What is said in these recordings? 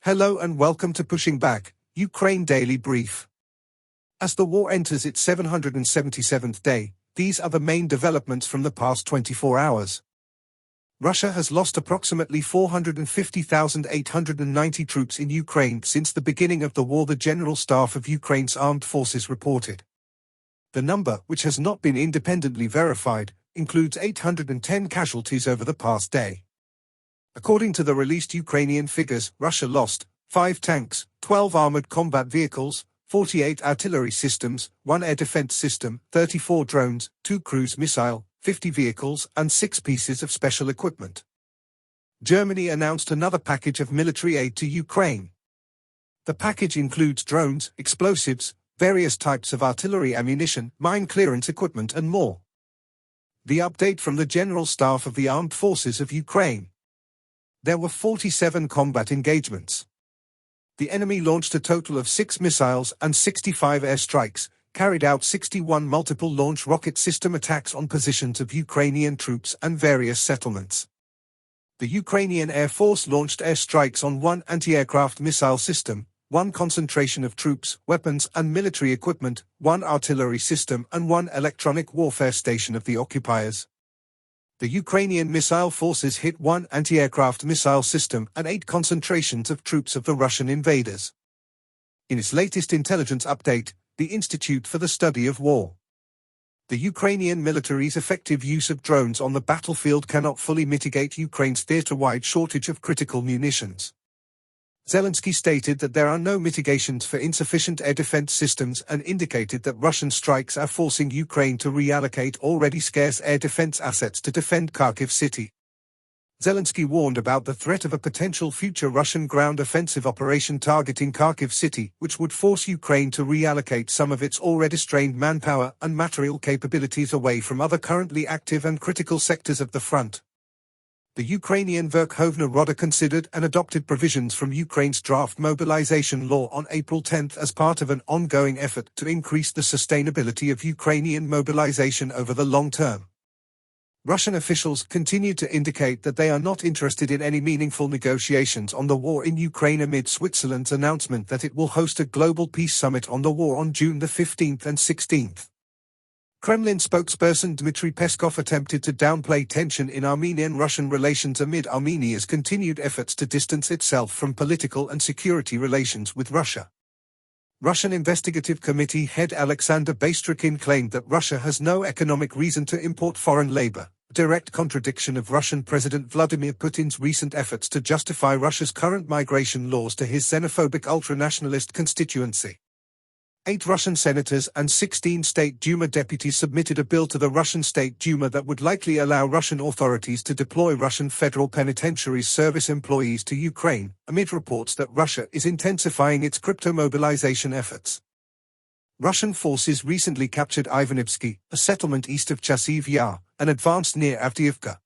Hello and welcome to Pushing Back, Ukraine Daily Brief. As the war enters its 777th day, these are the main developments from the past 24 hours. Russia has lost approximately 450,890 troops in Ukraine since the beginning of the war, the General Staff of Ukraine's armed forces reported. The number, which has not been independently verified, includes 810 casualties over the past day. According to the released Ukrainian figures, Russia lost 5 tanks, 12 armored combat vehicles, 48 artillery systems, 1 air defense system, 34 drones, 2 cruise missile, 50 vehicles, and 6 pieces of special equipment. Germany announced another package of military aid to Ukraine. The package includes drones, explosives, various types of artillery ammunition, mine clearance equipment, and more. The update from the General Staff of the Armed Forces of Ukraine. There were 47 combat engagements. The enemy launched a total of 6 missiles and 65 airstrikes, carried out 61 multiple launch rocket system attacks on positions of Ukrainian troops and various settlements. The Ukrainian Air Force launched airstrikes on 1 anti-aircraft missile system, 1 concentration of troops, weapons and military equipment, 1 artillery system and 1 electronic warfare station of the occupiers. The Ukrainian missile forces hit 1 anti-aircraft missile system and 8 concentrations of troops of the Russian invaders. In its latest intelligence update, the Institute for the Study of War. The Ukrainian military's effective use of drones on the battlefield cannot fully mitigate Ukraine's theater-wide shortage of critical munitions. Zelensky stated that there are no mitigations for insufficient air defense systems and indicated that Russian strikes are forcing Ukraine to reallocate already scarce air defense assets to defend Kharkiv city. Zelensky warned about the threat of a potential future Russian ground offensive operation targeting Kharkiv city, which would force Ukraine to reallocate some of its already strained manpower and material capabilities away from other currently active and critical sectors of the front. The Ukrainian Verkhovna Rada considered and adopted provisions from Ukraine's draft mobilization law on April 10 as part of an ongoing effort to increase the sustainability of Ukrainian mobilization over the long term. Russian officials continue to indicate that they are not interested in any meaningful negotiations on the war in Ukraine amid Switzerland's announcement that it will host a global peace summit on the war on June the 15th and 16th. Kremlin spokesperson Dmitry Peskov attempted to downplay tension in Armenian-Russian relations amid Armenia's continued efforts to distance itself from political and security relations with Russia. Russian Investigative Committee head Alexander Bastrykin claimed that Russia has no economic reason to import foreign labor, a direct contradiction of Russian President Vladimir Putin's recent efforts to justify Russia's current migration laws to his xenophobic ultranationalist constituency. 8 Russian senators and 16 State Duma deputies submitted a bill to the Russian State Duma that would likely allow Russian authorities to deploy Russian Federal Penitentiary Service employees to Ukraine, amid reports that Russia is intensifying its crypto mobilization efforts. Russian forces recently captured Ivanivsky, a settlement east of Chasiv Yar, and advanced near Avdiivka.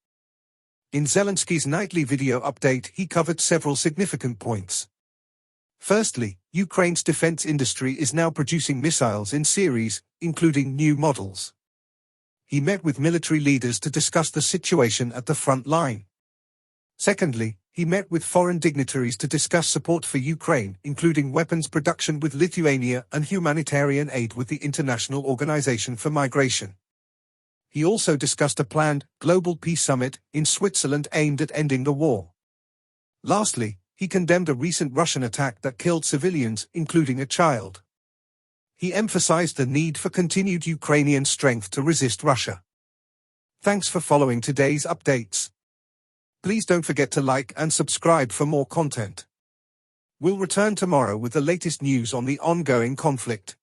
In Zelensky's nightly video update, he covered several significant points. Firstly, Ukraine's defense industry is now producing missiles in series, including new models. He met with military leaders to discuss the situation at the front line. Secondly, he met with foreign dignitaries to discuss support for Ukraine, including weapons production with Lithuania and humanitarian aid with the International Organization for Migration. He also discussed a planned global peace summit in Switzerland aimed at ending the war. Lastly, he condemned a recent Russian attack that killed civilians, including a child. He emphasized the need for continued Ukrainian strength to resist Russia. Thanks for following today's updates. Please don't forget to like and subscribe for more content. We'll return tomorrow with the latest news on the ongoing conflict.